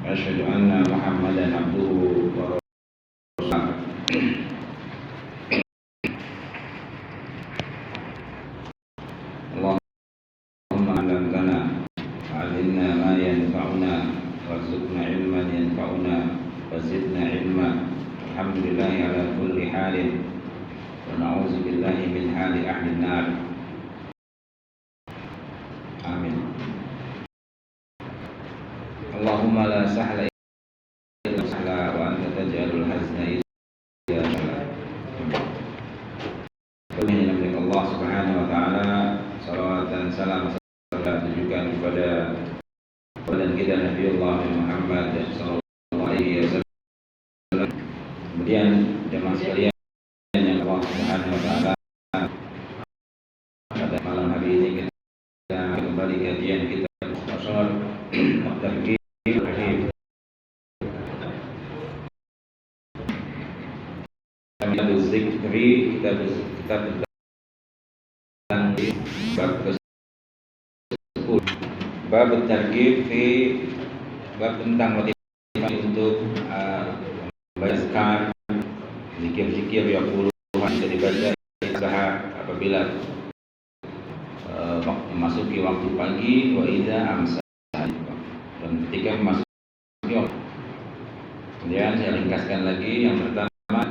وأشهد أن محمدا عبده ورسوله. اللهم علمنا وعلمنا ما ينفعنا وارزقنا علما ينفعنا وزدنا علما. الحمد لله على كل حال ونعوذ بالله من حال أهل النار. آمين. اللهم لا سهل إلا سهلا وأنت تجعل الحزن إذا سهلا. Allah Subhanahu wa taala, salawat dan salam ditujukan kepada baginda kita Nabiullah Muhammad sallallahu alaihi wasallam. Kemudian jemaah sekalian yang Allah Subhanahu wa taala, pada malam hari ini kita kembali kajian kita Mukhtasar At-Tafsir Kitab Zikri, kitab bab ke-10, bab targhib fi, bab tentang motivasi untuk membaca zikir-zikir yang puluhan bisa dibaca istirahat apabila memasuki waktu pagi wa idza amsa, dan ketika memasuki waktu. Kemudian saya ringkaskan lagi, yang pertama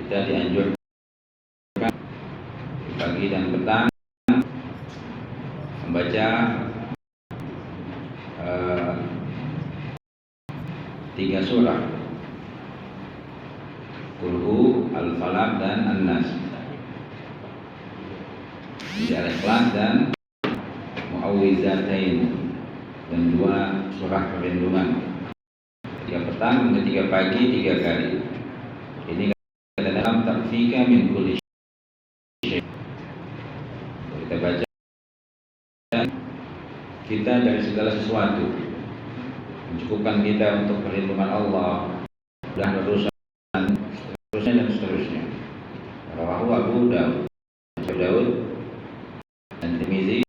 kita dianjurkan pagi dan petang membaca 3 surah, Qul Al-Falaq dan An-Nas, Al-Ikhlas dan Mu'awwidzatain, dan 2 surah perlindungan. 3 petang, 3 pagi, 3 kali. Ini kata dalam takfika min kulli syai'. Kita baca kita dari segala sesuatu, mencukupkan kita untuk perlindungan Allah dan urusan seterusnya dan seterusnya. Rawahu Abu Daud dan Tirmizi,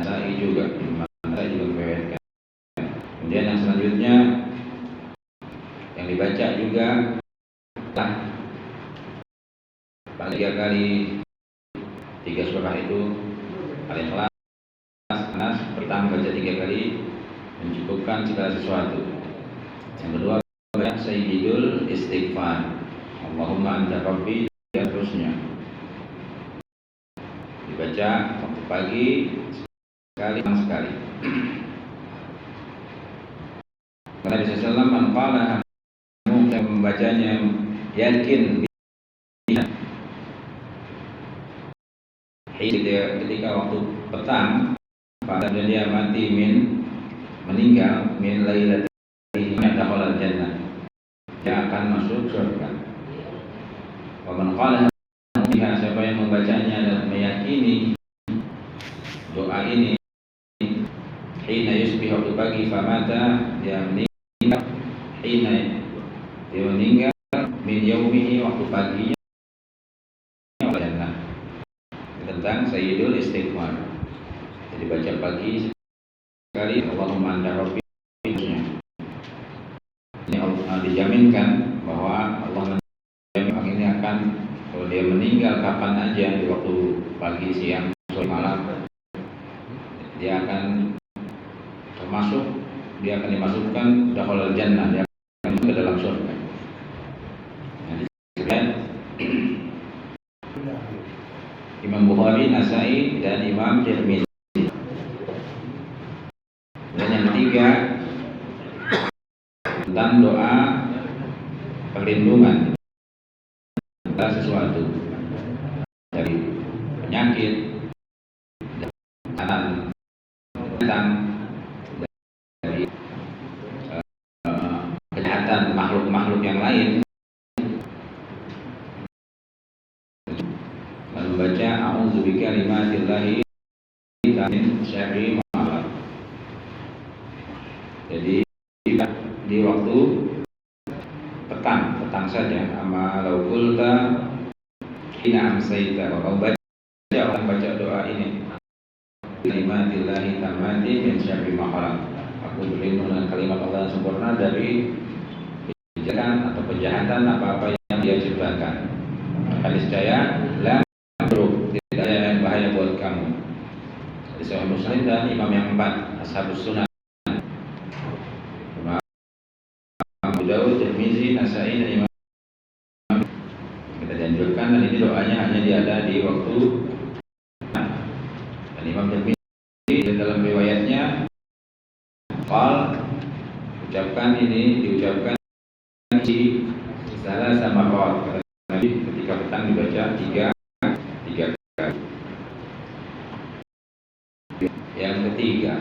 Nasa'i juga, Nasa'i juga meriwayatkan. Kemudian yang selanjutnya yang dibaca juga paling 3 kali 3 surah itu Al-Ikhlas, Nas, pertama baca 3 kali mencukupkan segala sesuatu. Yang kedua baca Sayyidul Istighfar, Allahumma anta rabbi, dan terusnya dibaca waktu pagi sekali. Nabi sallallahu alaihi wasallam qala, yang membacanya yakin ketika waktu petang pada dia mati meninggal min lailatihi dakhala jannah, dia akan masuk surga. Wa man qala, siapa yang membacanya dan meyakini doa ini hina yusbih, waktu pagi, famata, dia meninggal hina, dia meninggal min yaumihi, waktu paginya, jannah. Tentang Sayyidul Istighfar, jadi baca pagi sekali Allahumma anta rabbi. Ini Allah dijaminkan bahwa Allah menjamin ini akan, kalau dia meninggal kapan aja, di waktu pagi, siang, sore, malam, dia akan dimasukkan dakhalal jannah, dia akan ke dalam surga. Imam Bukhari, Nasa'i, dan Imam Tirmizi. Dan yang ketiga tentang doa perlindungan segala sesuatu dari penyakit, dari kejahatan makhluk-makhluk yang lain. Membaca a'udzu bikalimatillahi min syarri ma khalaq. Jadi di waktu petang saja, amma law qulta hina amsayta, wa orang baca doa ini, kalimatillahi tammati min syarri ma khalaq, aku berlindung dengan kalimat Allah paling sempurna dari kejahatan atau kejahatan apa-apa yang dia ciptakan. Hadis saya, la buruk, tidak ada yang bahaya buat kamu. Hadis Sahih Muslim dan imam yang 4, Ashabus Sunan, Imam Abu Dawud, Tirmizi, Nasai dan Imam. Kita dianjurkan, dan ini doanya hanya diada di waktu. Dan Imam Tirmizi dalam riwayatnya diucapkan di salah sama rawat, kata ketika petang dibaca tiga kali. Yang ketiga,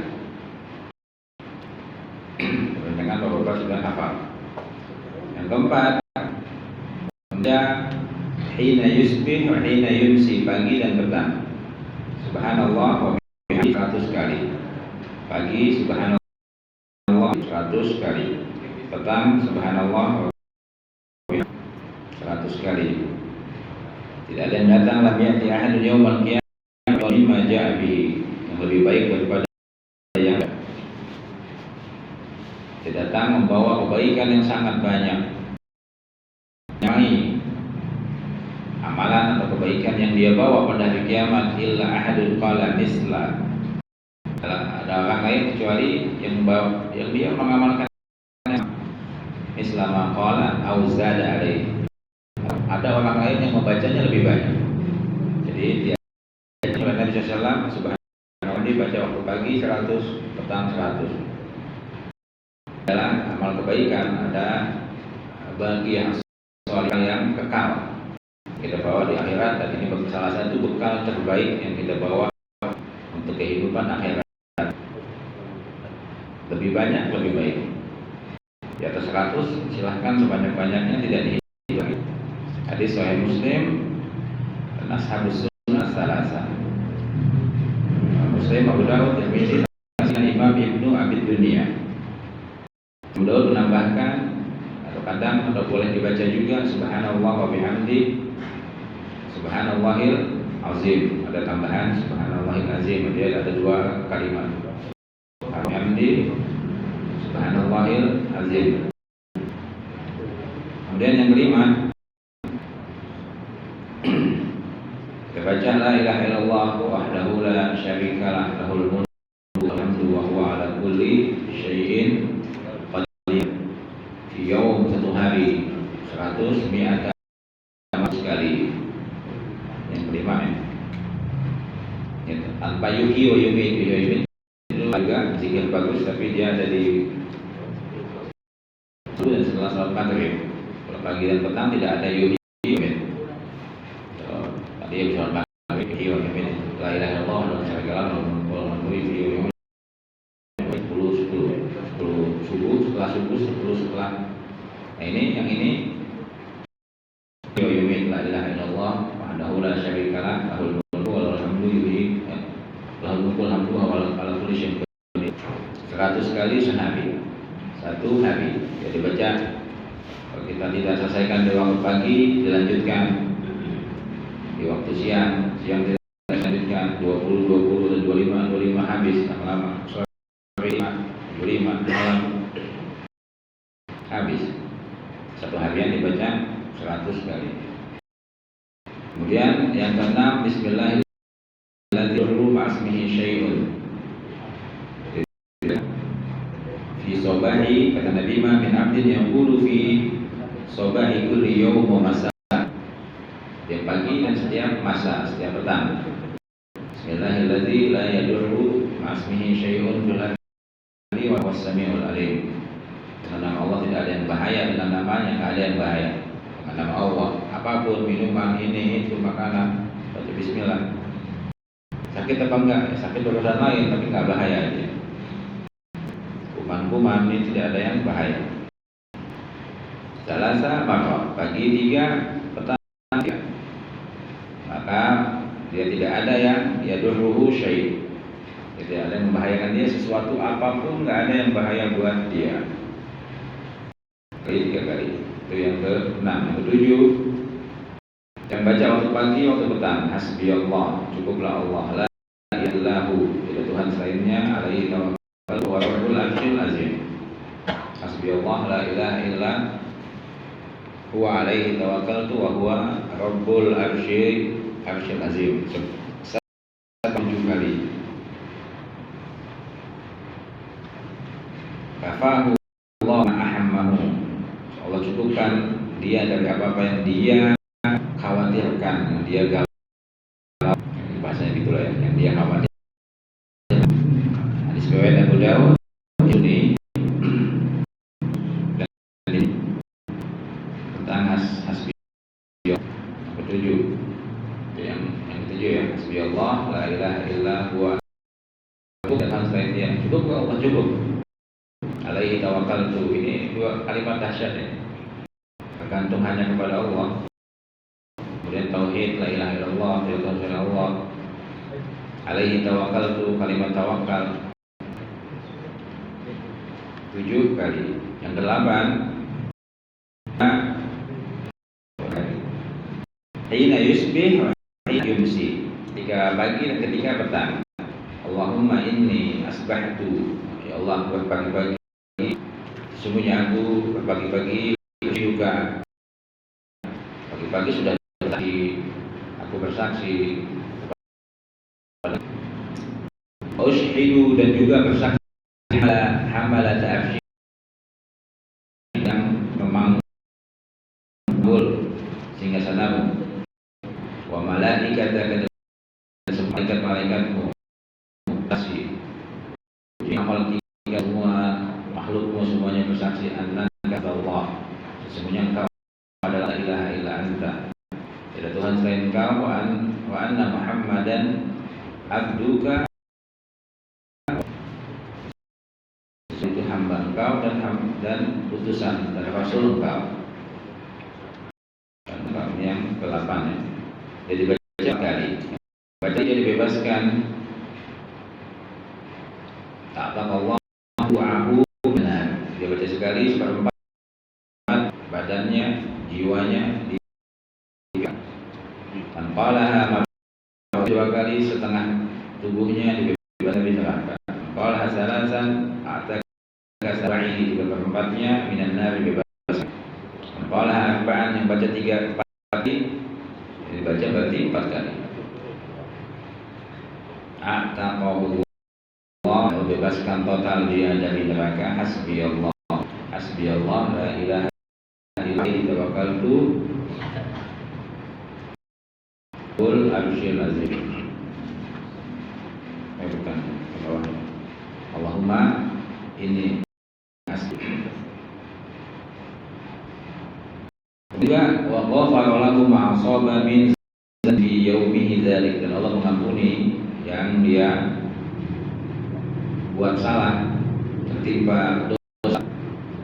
dengan beberapa sudah hafal. Yang keempat, hina yusbih wa hina yumsi, pagi dan petang. Subhanallah wa bihamdihi 100 kali. Pagi subhanallah 100 kali. Petang subhanallah 100 kali. Tidak ada yang datang lam ya'ti ahadun yaumal qiyamah bima ja'a bihi, yang lebih baik daripada yang datang membawa kebaikan yang sangat banyak. Amalan atau kebaikan yang dia bawa pada hari kiamat, illa ahadun qala misla, ada orang lain kecuali yang dia mengamalkan Islam qala au zada alaihi, ada orang lain yang membacanya lebih banyak. Jadi dia Nabi sallallahu subhanallah dibaca waktu pagi 100, petang 100. Dalam amal kebaikan ada bagi yang soleh yang kekal kita bawa di akhirat, dan ini salah satu bekal terbaik yang kita bawa untuk kehidupan akhirat. Lebih banyak lebih baik. Di atas 100 silahkan sebanyak-banyaknya, tidak dihitung. Hadis Sahih Muslim dan Ashabus Sunnah salasa. Muslim, Abu Dawud, Tirmizi dan Imam Ibnu Abi Dunya. Abu Dawud menambahkan, atau kadang atau boleh dibaca juga subhanallah wa bihamdi subhanallahil azim, ada tambahan subhanallahil azim, dia ada 2 kalimat. Bihamdi subhanallahil azim. Kemudian yang kelima, kita baca la ilaha illallah wahdahu la syarikalah lahul mulku wal hamdu wa huwa ala kulli syai'in qadir. Di yaum, satu hari 100 mi'ata sekali. Yang kelima ya, tanpa yuhi wa yumit itu juga zikir bagus, tapi dia ada di dan setelah salat maghrib. Kalau pagi dan petang tidak ada yuhi yumit. Tadi ya bisa maghrib yuhi wa yumit, la ilaha illallah wa syarikalah lahul mulku yuhi wa yumit 10 subuh, setelah subuh 10 setelah. Nah ini yang ini yumit la ilaha illallah wahdahu la syarikalah lahul mulku wal hamdu yuhi lahul mulku wal hamdu wa ala kulli syai'in qadir. 100 kali sehari, satu hari. Jadi baca, kalau kita tidak selesaikan di waktu pagi, dilanjutkan di waktu siang tidak dilanjutkan 20 dan 25 habis lama-lama, sore 25 malam habis. Satu harian dibaca 100 kali. Kemudian yang keenam, bismillahirrahmanirrahim ma'asmihi syai'un fi sobahi, kata Nabi ma min abdin yang qulu fi sobahi kulli yawm wa masa, setiap pagi dan setiap masa, setiap petang. Bismillahirrahmanirrahim la yadurru ma'asmihi syai'un fil ardi wa huwas samiul alim. Dengan nama Allah tidak ada yang bahaya, dengan namanya tidak ada yang bahaya. Dengan nama Allah, apapun, minuman, ini, itu, makanan, baca bismillah. Sakit apa enggak? Ya, sakit urusan lain, tapi enggak bahaya aja. Kuman-kuman ini tidak ada yang bahaya. Salasa maka pagi 3, petang 3. Maka dia tidak ada yang yadurruhu syai', tidak ada yang membahayakan dia sesuatu apapun, enggak ada yang bahaya buat dia. Kali 3 kali. Itu yang ke-6. Yang ke-7, yang baca waktu pagi, waktu petang, hasbiyallah, cukuplah Allah, la ilaha illahu, tidak Tuhan selainnya, alaihi tawakkaltu wa rabbul arsyil azim. hasbiyallah la ilaha illa huwa alaihi tawakkaltu wa huwa rabbul arsyil azim. 7 kali. Kafahu Allah ma'ahammahu. Allah cukupkan dia dari apa-apa yang dia khawatirkan, yang dia galau. Bahasanya gitulah ya, yang dia khawatir. Hadis riwayat Abu Dawud ini tentang hasbiyallah. Ketujuh. Yang ketujuh ya, hasbiyallah la ilaha illa huwa. Dan selain dia cukup, Allah cukup. Alaihi tawakkaltu, ini 2 kalimat dahsyat ya. Bergantung hanya kepada Allah. Kemudian tauhid la ilaha illallah, tauhid Allah. Alaihi tawakkaltu, kalimat tawakal 7 kali. Yang 8 hina yusbih wa hina yumsi, ketika pagi dan ketika petang. Allahumma inni asbahtu, ya Allah berpagi-pagi, sesungguhnya aku berpagi-pagi juga. Pagi-pagi sudah bersaksi, aku bersaksi. Ushidu, dan juga bersaksi hamalat afsyi, yang memanggul sehingga sanamu, wa malaikataka, dan semua malaikat-malaikatmu, kasih semua makhlukmu semuanya bersaksi annaka Allah, sesungguhnya engkau adalah ilaha illa anta, tidak Tuhan selain engkau, wa anna Muhammadan abduka, itu hamba engkau dan utusan dan rasul engkau. Dan yang ke-8 ya. Jadi baca kali. Baca jadi bebaskan. Ta'taqallahu wa'ahu benar. Dia baca sekali 1/4 badannya, jiwanya tanpalaha 2 kali setengah tubuhnya dibebaskan dari neraka. Qala hasalasan kasabaihi 3/4-nya minan nar dibebaskan. Qala arba'an, yang baca 3/4 kali dibaca berarti 4 kali. Ataqahu Allah, bebaskan total dia dari neraka. Hasbiyallah, hasbiyallah la ilaha illa huwa tawakkaltu qul arsyil azim. Bukan Allahumma ini juga wa ghafara lahu ma asaba min fi yaumihi dzalik, dan Allah mengampuni yang dia buat salah, tertimpa dosa.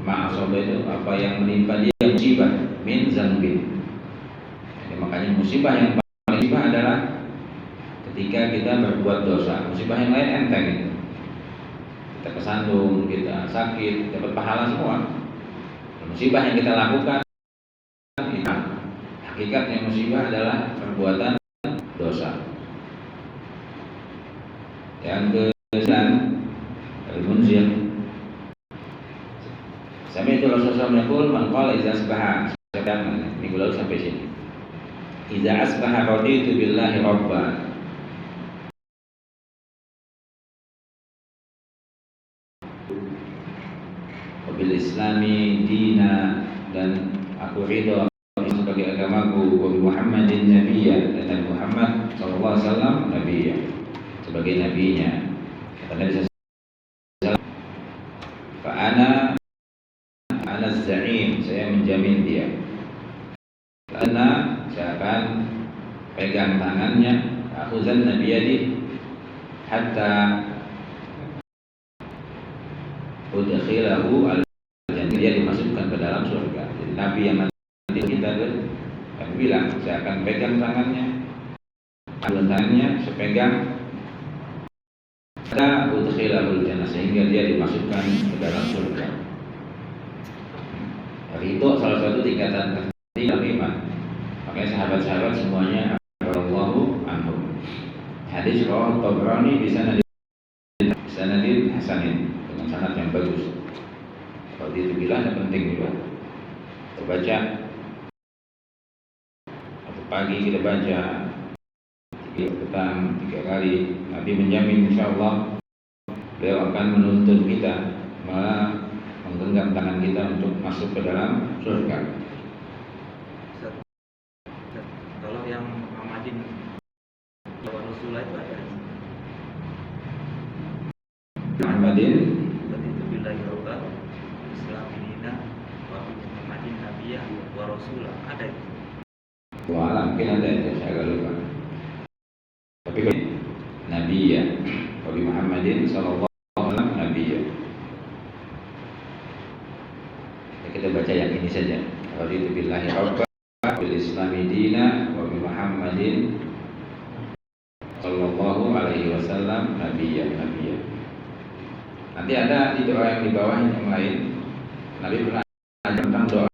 Ma asaba itu apa yang menimpa dia, musibah, min zanbin. Jadi makanya musibah yang paling musibah adalah ketika kita berbuat dosa. Musibah yang lain enteng gitu. Kita kesandung, kita sakit, dapat pahala semua. Musibah yang kita lakukan, hakikatnya musibah adalah perbuatan dosa. Yang ke-9 Al-Munzir, sampai itu Rasulullah SAW man qala idza asbaha, minggu lalu sampai sini. Idza asbaha raditu billahi rabban, bil islami dina, dan aku ridho sebagai agamaku, wa Muhammadin nabiyya, dan Nabi Muhammad sallallahu alaihi wasallam nabiyya, sebagai nabinya. Kata Nabi sallallahu alaihi wasallam, fa ana za'im, saya menjamin dia, karena saya akan pegang tangannya, akhuzan nabiyadi hatta udkhilahu al, dia dimasukkan ke dalam surga. Jadi Nabi yang nanti kita akan bilang, saya akan pegang tangannya, tangannya saya pegang, ada udkhilahul jannah, sehingga dia dimasukkan ke dalam surga. Itu salah satu tingkatan dalam iman. Makanya sahabat-sahabat semuanya radhiyallahu anhum. Hadis riwayat Tabrani di sanadin hasanin, dengan sanad yang bagus. Kalau itu bilang penting juga. Kita baca atau pagi kita baca 3 petang 3 kali. Nabi menjamin insyaallah beliau akan menuntun kita, malah menggenggam tangan kita untuk masuk ke dalam surga. Kalau yang Muhammadin wa Rasulullah itu ada Muhammadin itu billahi rabban islamina wa Muhammadin nabiyya wa rasulah, ada itu. Wala mungkin ada itu, saya agak lupa. Tapi Nabi ya, Nabi Muhammadin sallallahu alaihi wasallam Nabi ya. Kita baca yang ini saja. Raditu billahi rabban bil islami dina wa bi Muhammadin sallallahu alaihi wasallam nabiyya. Nanti ada di doa yang di bawah yang lain. Nabi pernah ajar tentang doa.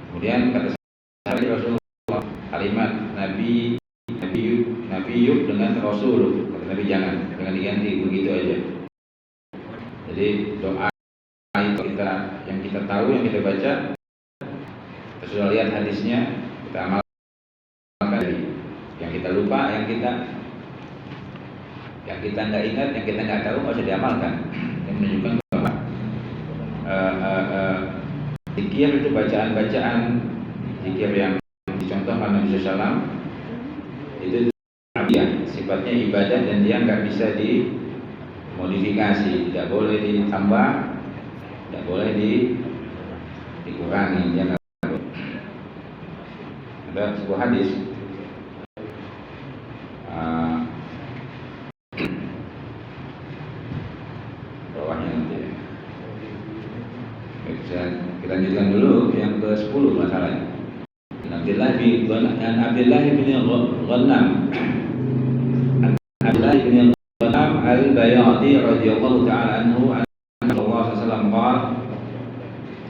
Kemudian kata saya Rasulullah kalimat Nabi dengan Rasul. Kata Nabi jangan diganti begitu aja. Jadi doa itu yang kita tahu, yang kita baca, kita sudah lihat hadisnya, kita amalkan. Yang kita lupa, yang kita nggak ingat, yang kita nggak tahu, nggak usah diamalkan. Yang menunjukkan bahwa zikir itu bacaan zikir yang dicontohkan Nabi SAW itu sifatnya ibadah dan dia nggak bisa dimodifikasi, tidak boleh ditambah, tidak boleh dikurangi. Dia ada sebuah hadis bawahnya nanti ya. Kita lanjutkan dulu yang ke-10 masalahnya. Abdullah bin Ghanam al-Bayadi radhiyallahu ta'ala anhu Rasulullah sallallahu alaihi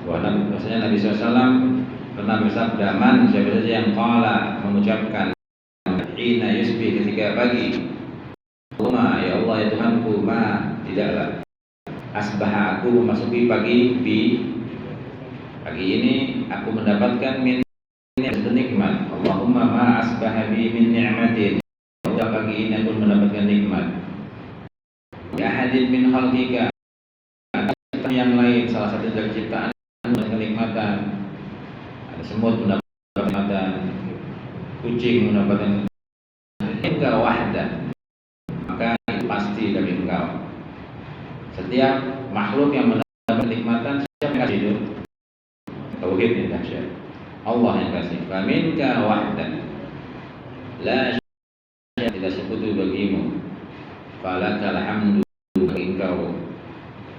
wasallam bahwasanya Nabi sallallahu pernah bersabda, man siapa saja yang qala mengucapkan hina yusbi ketika pagi, Allahumma ya Allah ya Tuhanku, ma tidaklah asbaha aku memasuki pagi ini aku mendapatkan min nikmat. Allahumma ma asbaha bi min ni'matin. Pagi ini aku mendapatkan nikmat. Ya hadid min khalqika. Yang lain salah satu dari ciptaan mendapatkan kenikmatan. Ada semut mendapatkan kenikmatan, kucing mendapatkan engkau wahda. Maka itu pasti dari engkau. Setiap makhluk yang mendapat kenikmatan siapa yang kasih itu? Tauhid yang dahsyat. Allah yang kasih. Faminka wahda la syarika tidak sekutu bagimu. Falakal hamdu, bagi engkau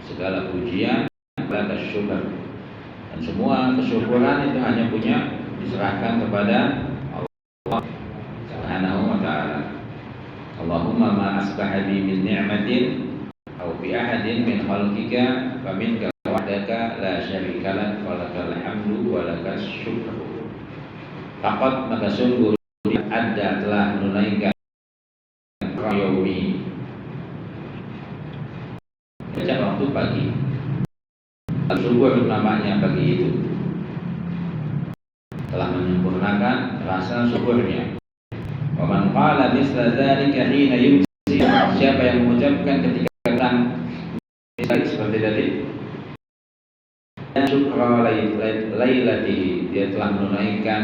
segala pujian, laka syukur, dan semua kesyukuran itu hanya diserahkan kepada Allah Subhanahu wa ta'ala. Allahumma ma asbaha bi min ni'matin aw bi ahadin min khalqika faminka wahdaka la syarika lak walakal hamdu walakas syukur. Faqad maka sungguh ada telah menunaikan yaumi baca waktu pagi. Syukur namanya pagi itu telah menyempurnakan rasa syukurnya. Wa man qala misla dzalika hina yumsi, siapa yang mengucapkan ketika datang seperti tadi, syukra lailatihi, dia telah menunaikan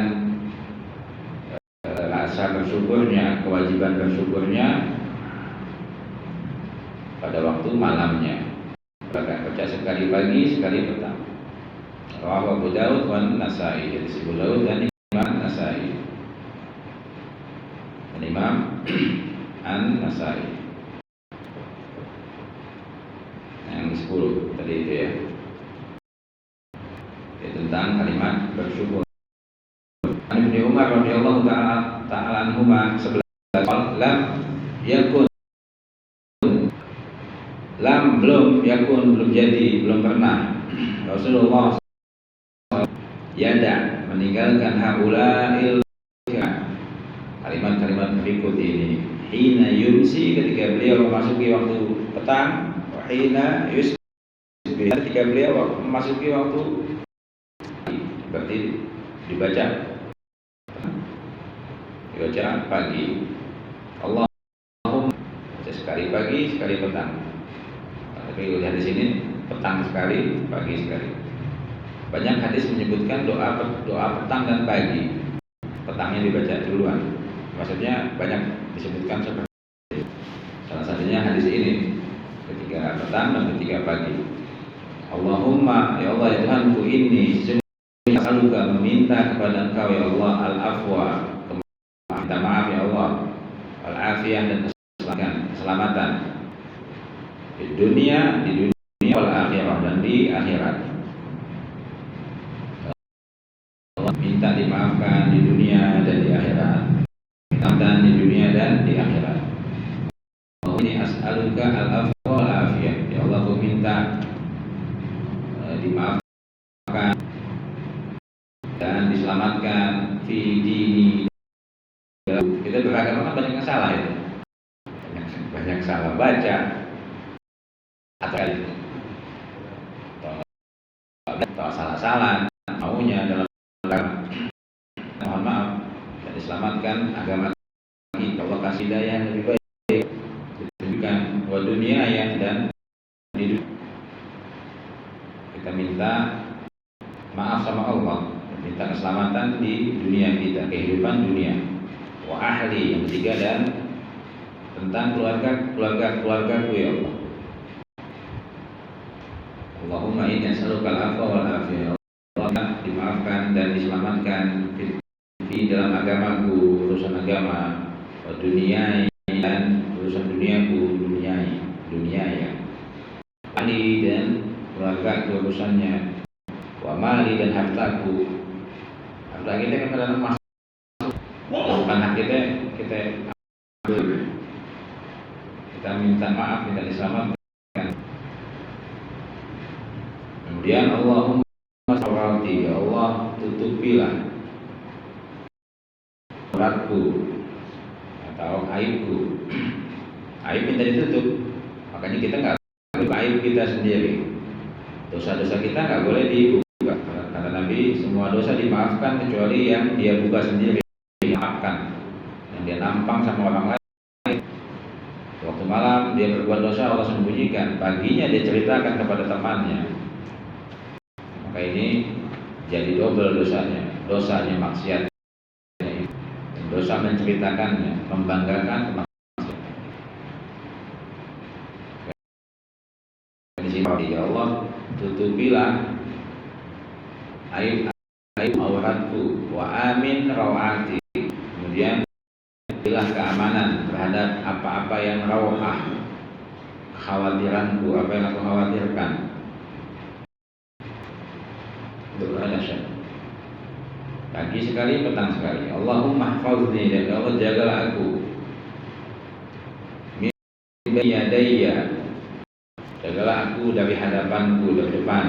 rasa bersyukurnya, kewajiban bersyukurnya pada waktu malamnya. Baca sekali pagi, sekali petang. Rawahu Abu Daud dan Nasai. Jadi Abu Daud dan Imam Nasai. Dan Imam An-Nasai. Yang 10 tadi itu ya. Tentang kalimat bersyukur. Ibnu Umar radhiyallahu ta'ala anhuma 11 belum jadi, belum pernah Rasulullah yada meninggalkan haula'il kalimat-kalimat berikut ini. Hina yumsi ketika beliau memasuki waktu petang, wa hina yusbih ketika beliau memasuki waktu berarti dibaca pagi. Allahumma sekali pagi, sekali petang. Tapi lihat di sini petang sekali, pagi sekali. Banyak hadis menyebutkan doa petang dan pagi. Petangnya dibaca duluan. Maksudnya banyak disebutkan seperti itu. Salah satunya hadis ini ketika petang dan ketika pagi. Allahumma ya Allah ya Tuhanku ini sesungguhnya saluka meminta kepada Engkau ya Allah al-afwa, minta maaf ya Allah, al-afiyah dan keselamatan di dunia wal akhirah dan di akhirat. Allah minta dimaafkan di dunia dan di akhirat. Keselamatan di dunia dan di akhirat. Ini as'aluka al-afwa wal afiyah. Ya Allah aku minta dimaafkan dan diselamatkan fi dini. Kita beragama kan banyak yang salah itu. Banyak salah baca atau salah-salah maunya dalam agama. Mohon maaf dan diselamatkan agama kita. Allah kasih daya yang lebih baik tunjukkan buat dunia yang dan di dunia. Kita minta maaf sama Allah, minta keselamatan di dunia kita, kehidupan dunia. Wa ahli yang ketiga dan tentang keluargaku ya Allah. Allahumma inni as'aluka al-'afwa wal 'afiyah. Allah dimaafkan dan diselamatkan di dalam agamaku, urusan agama, dunia dan urusan duniaku, dunia ya. Ahli dan keluarga urusannya, wa mali dan hartaku. Harta kita kan dalam masuk, bukan hak kita ambil. Kita minta maaf, minta diselamatkan. Kemudian Allahumma sholli, ya Allah tutupilah auratku atau aibku. Aib minta ditutup, makanya kita nggak buka aib kita sendiri. Dosa-dosa kita nggak boleh dibuka. Kata Nabi, semua dosa dimaafkan kecuali yang dia buka sendiri, dimaafkan. Yang dia nampang sama orang lain. Waktu malam dia berbuat dosa, Allah sembunyikan. Paginya dia ceritakan kepada temannya. Maka ini jadi double dosanya maksiat. Dosa menceritakannya, membanggakan maksiat. Di sini ya Allah tutupilah aib auratku wa amin rawati. Kemudian berilah keamanan terhadap apa-apa yang rawah, kekhawatiranku, apa yang aku khawatirkan. Doa dahsyat. Pagi sekali, petang sekali. Allahumma hfazni, dan Allah jagalah aku. Min yadayya, jagalah aku dari hadapanku, dari depan.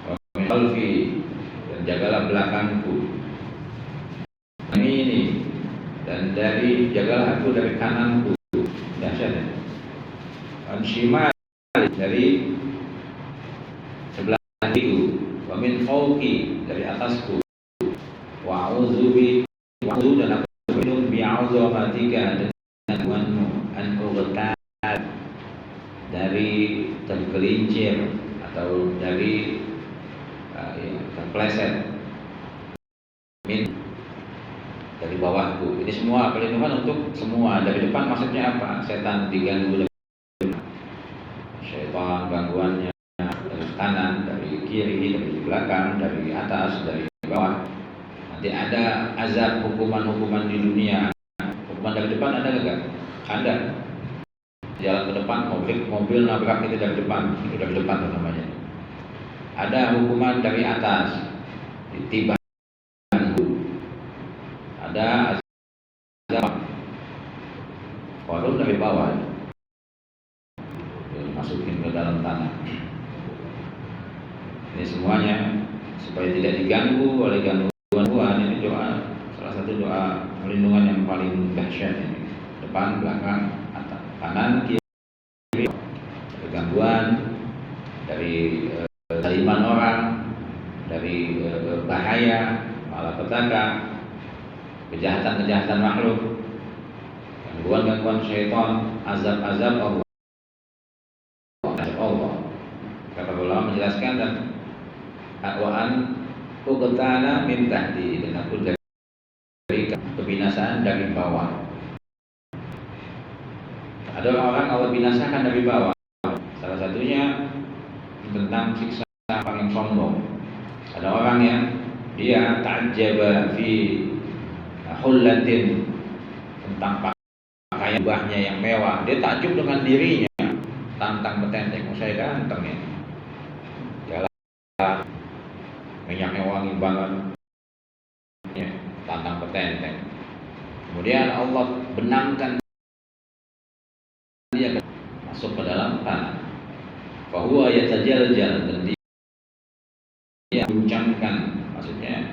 Wa min khalfi, dan jagalah belakangku. Ini dan jagalah aku dari kananku. Dahsyat. An shimal, dari sebelah kiriku. Wa min fawqi, dari atasku. Wa a'udzu dan aku berlindung bi'azamatika, denganmu, an ughtal, dari tergelincir atau dari terpleset, dari bawahku. Ini semua perlindungan untuk semua. Dari depan maksudnya apa? Setan diganggu, syaitan gangguannya dari kanan, dari kiri, dari belakang, dari atas, dari bawah. Nanti ada azab, hukuman di dunia. Hukuman dari depan ada enggak? Ada. Jalan ke depan, mobil nabrak kita dari depan, itu dari depan namanya. Ada hukuman dari atas, ditiban. Ada azab korum dari bawah, dimasukin ke dalam tanah. Ini semuanya supaya tidak diganggu oleh gangguan Tuhan. Ini doa, salah satu doa perlindungan yang paling dahsyat ini. Depan, belakang, atas, kanan, kiri, gangguan zaliman orang, dari bahaya, malapetaka, kejahatan-kejahatan makhluk, gangguan-gangguan syaitan, azab-azab Allah. Kata ulama menjelaskan dan akwaan uqtana min tahti, dan aku dari kebinasaan dari bawah. Ada orang Allah binasakan dari bawah. Salah satunya tentang siksa orang yang sombong. Ada orang yang dia ta'ajjaba fi hullatin, tentang pakaian ubahnya yang mewah. Dia takjub dengan dirinya, tantang petenteng, saya ganteng ya. Jalan minyaknya wangi banget, ya, tantang petenteng. Kemudian Allah benamkan dia masuk ke dalam tanah. Fahuwa yatajaljal, dan dia guncangkan, maksudnya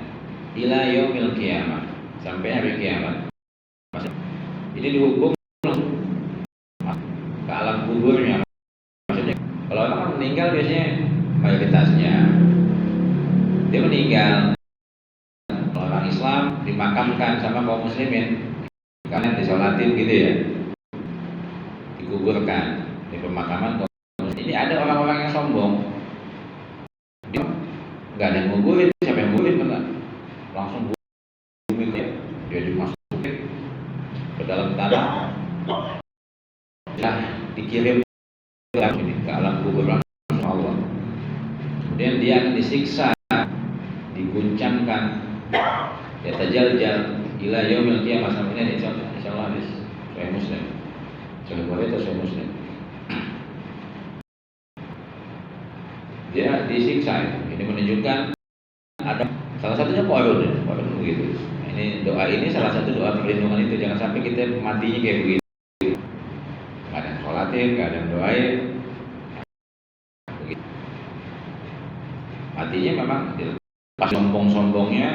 ila yaumil qiyamah, sampai hari kiamat. Ini dihukum ke alam kuburnya. Maksudnya kalau orang meninggal biasanya mayoritasnya dia meninggal, kalau orang Islam dimakamkan sama kaum muslimin, karena disolatin gitu ya, dikuburkan di pemakaman kaum muslimin. Ini ada orang-orang yang sombong, dia nggak ada yang nguburin, siapa yang nguburin enggak, langsung bumi dia dimasukin ke dalam tanah, ya dikirim ke alam kubur langsung Allah. Kemudian dia akan disiksa, diguncangkan, ya tajaljal ila yaumil qiyamah, sampai insyaallah hadis Sahih Muslim, Sahih Bukhari atau Sahih Muslim. Dia disiksa. Ini menunjukkan ada salah satunya Qarun begitu. Ini doa, ini salah satu doa perlindungan itu. Jangan sampai kita matinya kayak begitu, nggak ada yang sholatin, nggak ada yang doain. Matinya memang pas sombong-sombongnya.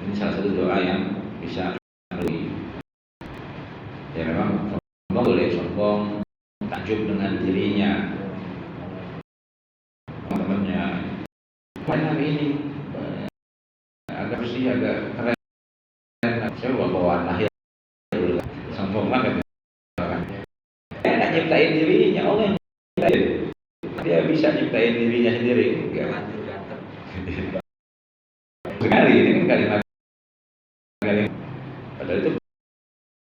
Ini salah satu doa yang bisa ya, memang sombong boleh, sombong takjub dengan dirinya, teman-temannya. Hari ini agak bersih, agak keren. Saya bawa lahir sombong banget. Enak nyiptain dirinya, Allah yang nyiptain. Dia bisa nyiptain dirinya sendiri. Sekali ini kan kalimat. Padahal itu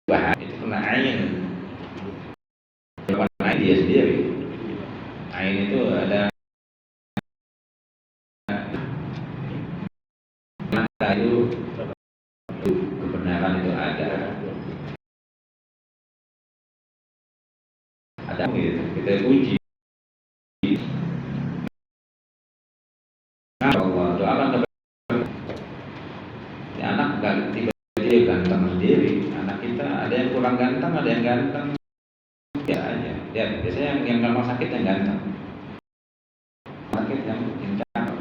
bahaya, itu kena ain. Bukan ain dia sendiri. Ain itu ada mata, itu kebenaran itu ada gitu, kita uji. Nah, Allah doakan kepada anak, enggak tiba-tiba ganteng sendiri. Anak kita ada yang kurang ganteng, ada yang ganteng ya aja. Ya, biasanya yang gampang sakit yang ganteng, sakit yang cakep,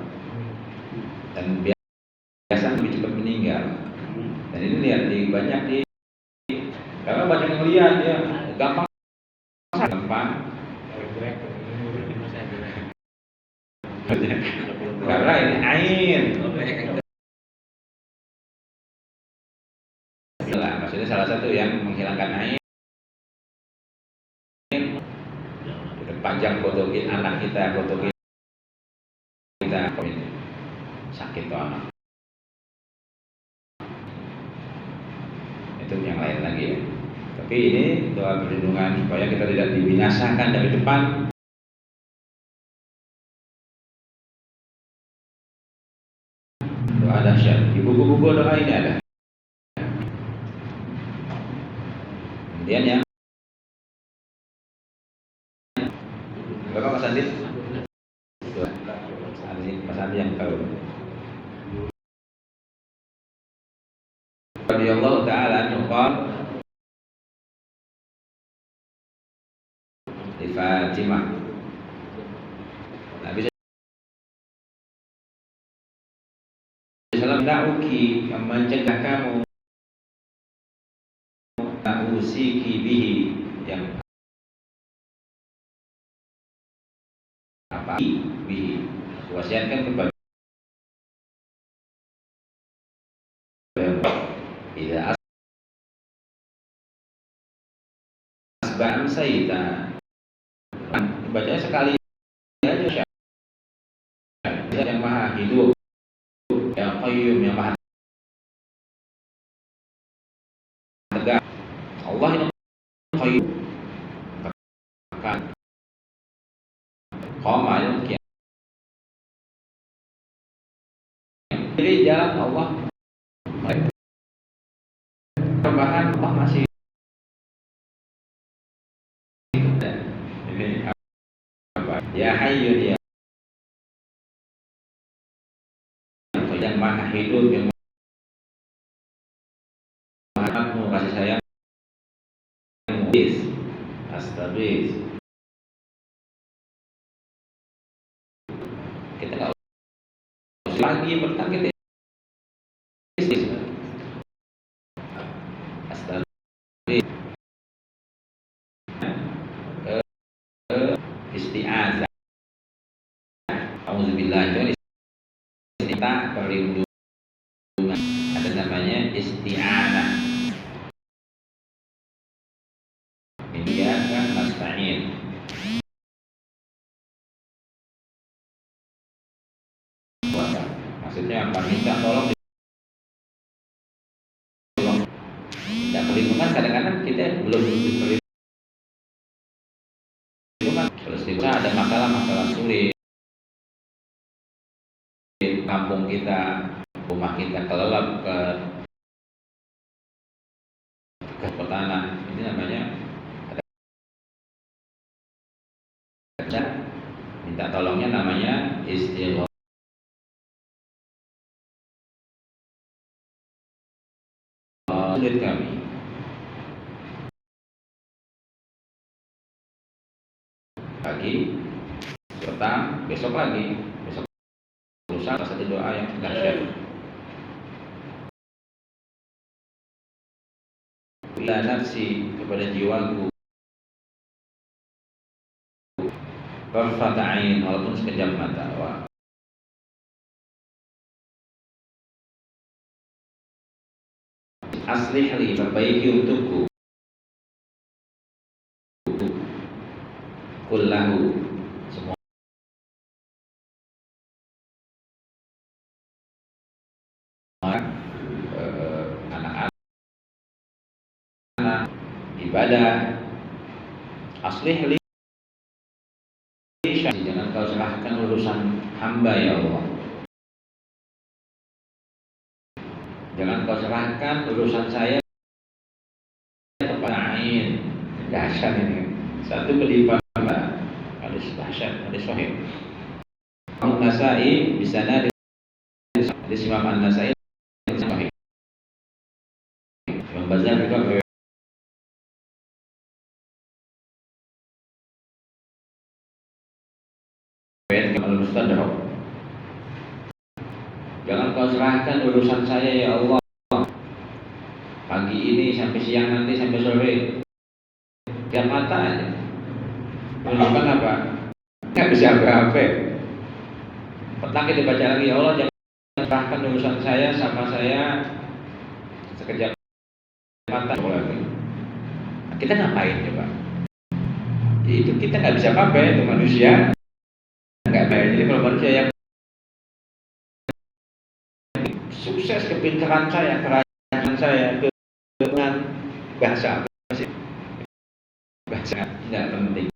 dan biasa lebih cepat meninggal. Dan ini lihat di banyak di, karena banyak yang lihat ya gampang karena ini ain. Maksudnya salah satu yang menghilangkan ain, panjang fotokin anak kita, fotokin kita sakit tuh anak. Itu yang lain lagi ya. Tapi ini doa perlindungan supaya kita tidak dibinasakan dari depan. Doa dahsyat. Di buku-buku doa ini ada. Kemudian yang Bapak Mas Andi, Mas Andi yang tahu. Radhiyallahu ta'ala anhu qala di Fatimah, Nabi sallallahu alaihi yang mencegah kamu, ta'usiki bihi, yang apa wasiatkan kepada tidak asbam saita bacanya sekali aja yang maha hidup, yang qayyum, yang maha tegak. Allah yang qayyum akan qama yang jadi jalan Allah tambahan Allah masih ini apa ya hayyun ya yang maha hidup, yang maha kasih sayang, astaghfir. Kita nggak usah lagi bertang kita astaghfir, isti'azah, auzubillah, itu kita perlindungan, ada namanya isti'anah. Ini ya kan nasta'in. Maksudnya apa? Minta tolong. Minta perlindungan kadang-kadang kita belum perlindungan. Kalau kita ada masalah sulit, kampung kita, rumah kita kelelap ke tanah, ini namanya ada minta tolongnya namanya istighatsah. Sulit kami pagi, petang, besok lagi, besok lusa, satu doa yang dahsyat. Bila nafsi kepada jiwaku berfata'in walaupun sekejap mata. Aslihli, perbaiki untukku kullahu, semua anak-anak ibadah. Aslihli, jangan kau serahkan urusan hamba ya Allah, jangan kau serahkan urusan saya kepada ain. Dahsyat ini, satu kelimpahan hadis dahsyat, hadis sahih. An-Nasa'i bisa dari hadis Imam An-Nasa'i sahih. Imam Bazar juga Al-Mustadrak. Jangan kau serahkan urusan saya ya Allah, pagi ini sampai siang, nanti sampai sore, tiap mata aja. Menunjukkan apa? Nggak bisa apa-apa. Petang kita baca lagi, ya Allah jangan serahkan urusan saya sama saya sekejap mata lagi. Nah, kita ngapain coba? Itu kita nggak bisa apa-apa, itu manusia nggak baik. Jadi kalau manusia yang sukses, kepintaran saya, kerajaan saya dengan bahasa apa sih? Bahasa nggak penting.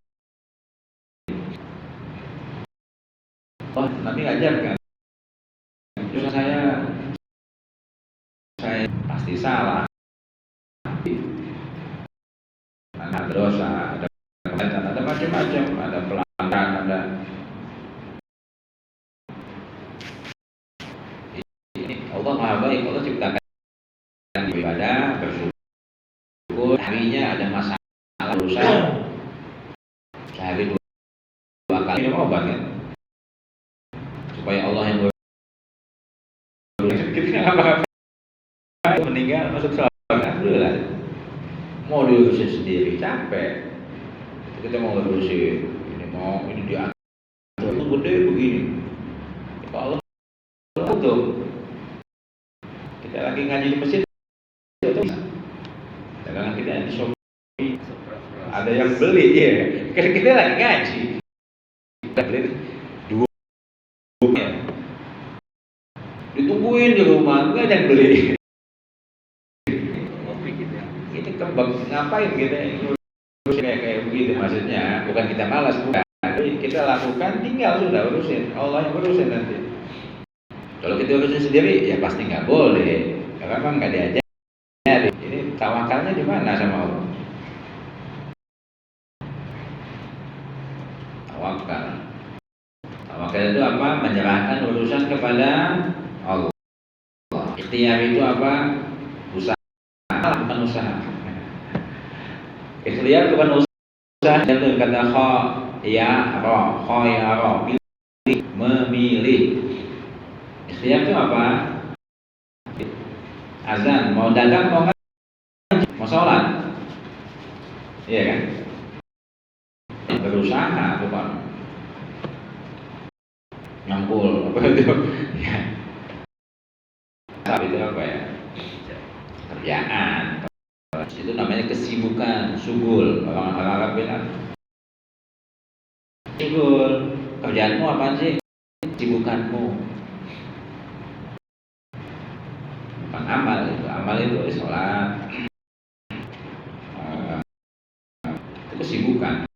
Oh, Nabi ngajarkan, dosa saya pasti salah. Ada dosa, ada kebaikan, ada macam-macam, ada pelanggaran, ada ini. Allah Maha Baik, Allah ciptakan ibadah, bersyukur, harinya ada masalah dosa, sehari dua kali minum obat kan, supaya Allah yang kita nggak apa-apa, meninggal masuk surga dulu lah, mau diurusin sendiri capek. Kita mau urusin ini, mau ini diatur untung. Kita lagi ngaji di masjid, dagangan kita di Shopee ada yang beli, ya. Kita lagi ngaji, kita beli dua, ditungguin di rumah, nggak ada yang beli. Ini kembang ngapain kita kayak begitu, maksudnya bukan kita malas, bukan. Tapi kita lakukan, tinggal sudah urusin, Allah yang urusin nanti. Kalau kita urusin sendiri, ya pasti nggak boleh, karena memang nggak diajar. Ini tawakalnya di mana sama Allah? Tawakal. Tawakal itu apa? Menyerahkan urusan kepada Allah. Ikhtiar itu apa? Usaha, bukan usaha. Ikhtiar bukan usaha. Itu kata khoyaro, pilih, memilih. Ikhtiar itu apa? Azan, mau dagang, mau ngaji, mau sholat, iya kan? Berusaha, bukan ngampul, apa itu? Ya. Tapi itu apa ya? Kerjaan. Itu namanya kesibukan, sugul. Orang Arab bilang sugul. Kerjaanmu apa sih? Kesibukanmu. Bukan amal itu. Amal itu sholat. Itu kesibukan.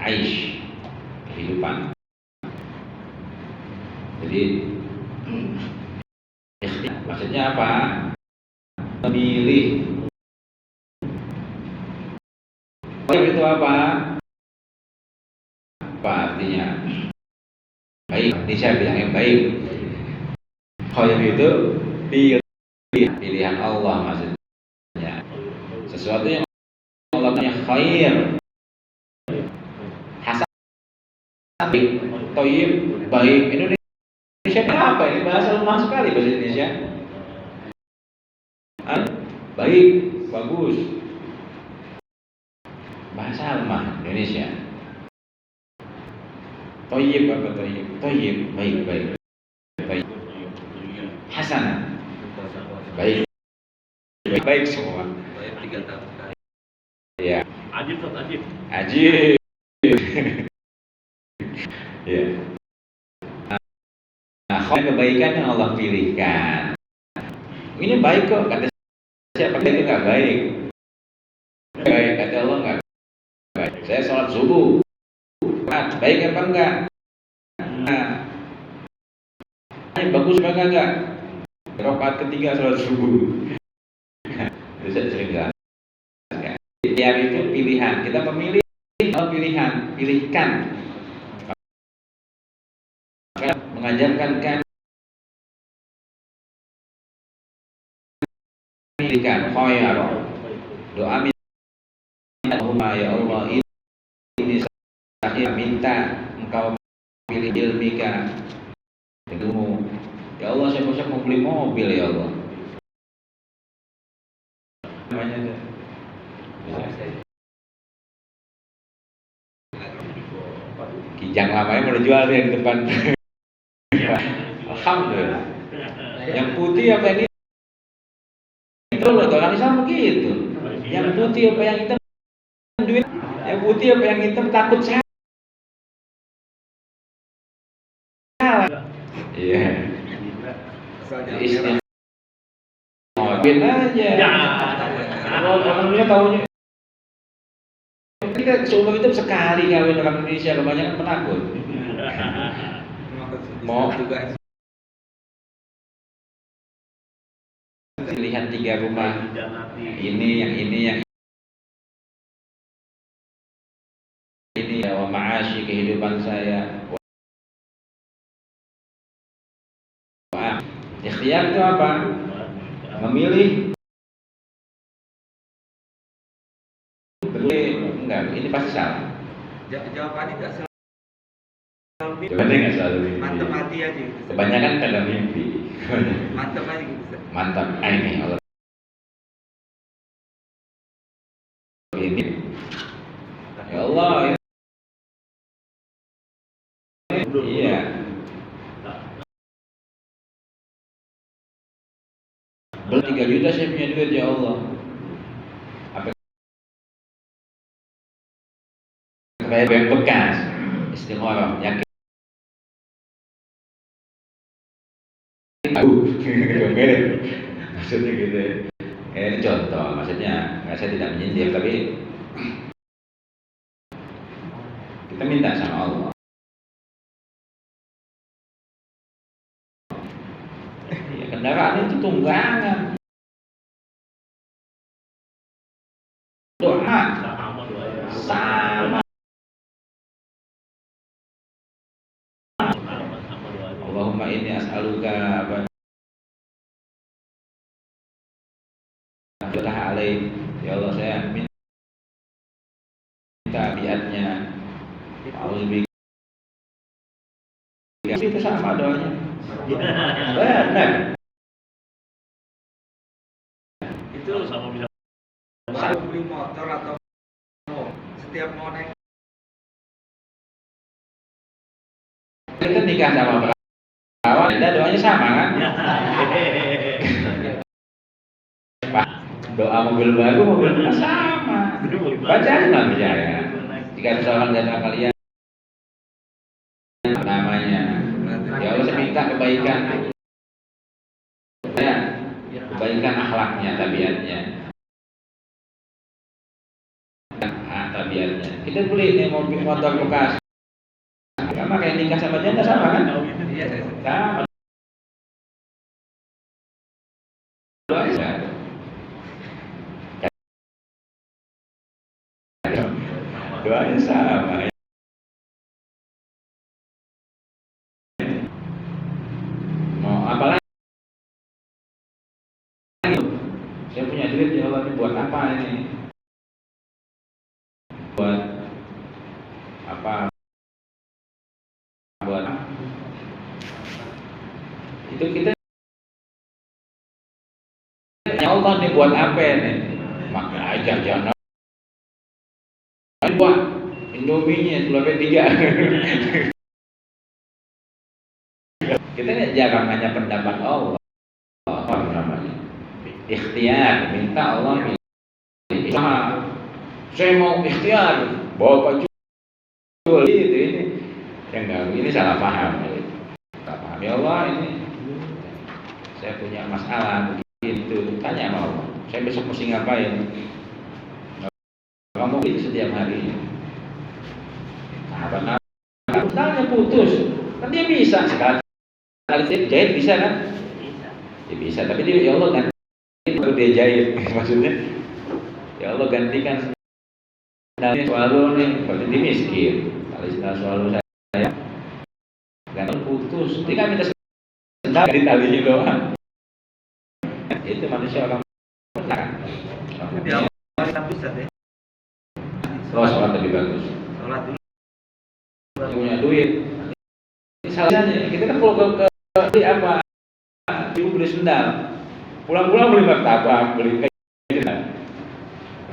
Aish, kehidupan. Jadi maksudnya apa? Memilih. Itu apa? Apa artinya? Baik. Ini saya bilang yang baik. Khoyar itu pilihan Allah, maksudnya sesuatu yang Allah punya khair, hasan, baik, toyib, baik. Indonesia apa ini? Bahasa lemah sekali bahasa Indonesia. Baik, bagus. Bahasa lemah Indonesia. Toyib apa toyib? Toyib, baik, baik, baik. Hasan, baik, baik semua. Baik 3 tahun. Ya. Ajib. Ajib. Ya. Nah, kebaikan yang Allah pilihkan. Ini baik kok, kata siapa itu nggak baik. Baik, kata Allah nggak baik. Saya sholat subuh, baik apa enggak? Nah, ini bagus apa enggak? Rakaat ketiga sholat subuh. Bisa sering kan? Ikhtiar itu pilihan. Kita memilih pilihan, pilihkan. Maka mengajarkan kan pilihkan khoyar. Doa minta ya Allah, ini saya minta engkau pilih ilmika ilmu. Ya Allah, saya mau beli mobil ya Allah. Namanya itu. Kijang lamanya mau dijual dia di depan. Alhamdulillah. Yang putih apa yang hitam? Itu loh, orang Islam begitu. Yang putih apa yang hitam? Duit. Yang putih apa yang hitam? Takut salah. Iya. Istilah. Oh, bin aja. Kalau orangnya tahunya. Kita seumur hidup sekali kawin orang Indonesia, kebanyakan penakut. Mau juga lihat 3 rumah, ini yang ini ya, wa ma'ashi, kehidupan saya. Ikhtiar itu apa? Memilih. Enggak, ini pasti salah. Jawabannya enggak selalu. Jawabannya enggak selalu. Mantap hati aja gitu. Kebanyakan dalam mimpi. Mantap aja gitu. Mantap. Ini Allah. Ini Iya. Beli 3 juta saya punya duit ya Allah. Apa kayak bank bekas istikharah yakin tahu mirip maksudnya gitu ya. Ini contoh maksudnya saya tidak menyindir tapi kita minta sama Allah ya, kendaraan itu tunggangan doa sama Allahumma inni as'aluka alaih ya Allah saya minta biatnya Auzubillah itu sama doanya benar Itu sama bisa beli motor atau setiap mau naik kita nikah sama perawan kita doanya sama kan doa mobil baru mobil bekas sama bacaan lah misalnya jika seseorang di antara kalian namanya ya Allah saya minta kebaikan ya, kebaikan akhlaknya tabiatnya tabiatnya kita beli nih mobil motor bekas sama kayak nikah sama janda sama kan sama doanya sama mau apa lagi saya punya duit ya Allah ini buat apa ini buat apa buat itu kita ya Allah nih buat apa nih maka aja jangan buat Indominya telurnya 3 kita jarang nanya pendapat Allah apa namanya ikhtiar minta Allah pilih saya mau ikhtiar bawa baju itu ini yang enggak ini salah paham ya Allah ini saya punya masalah begitu tanya sama Allah saya besok mesti ngapain kamu itu setiap hari sahabat tanya putus kan dia bisa sekali jahit bisa kan ya bisa tapi dia ya Allah ganti baru dia jahit maksudnya ya Allah gantikan selalu nih berarti dia miskin kalau selalu saya ganti putus dia kan minta sendal di talinya doang itu manusia orang di awal kita bisa deh sholat lebih bagus sholat dulu punya duit misalnya kita kan kalau ke apa ibu beli sendal pulang-pulang beli martabak beli kayak gitu kan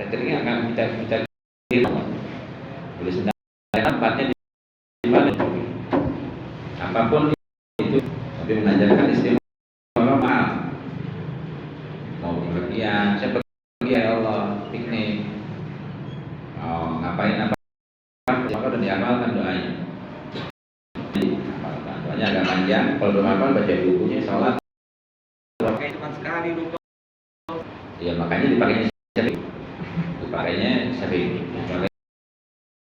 rekeningnya nggak minta beli sendal tempatnya di mana apapun itu tapi mengajarkan istimewa maaf mau pergian saya pergi ya Allah piknik ngapain apa maka udah diamalkan doanya doanya agak panjang kalau belum hafal baca bukunya sholat pakai cuma sekali lupa ya makanya dipakainya sering dipakainya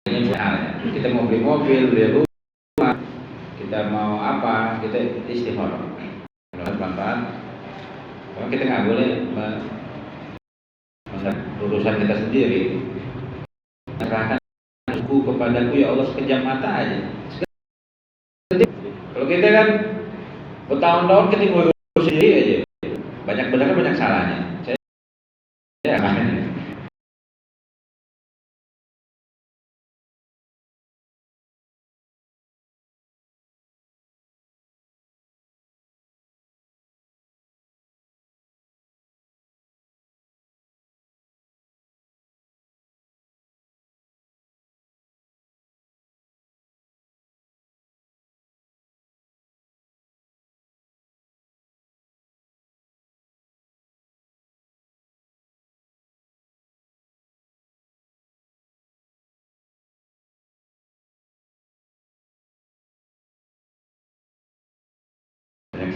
mahal ya. Kita mau beli mobil beli rumah kita mau apa kita istikharah pelan-pelan karena kita nggak boleh urusan kita sendiri serahkan kepadaku ya Allah sekejap mata aja kalau kita kan bertahun-tahun kita ngurus sendiri aja banyak benar banyak salahnya saya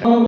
yang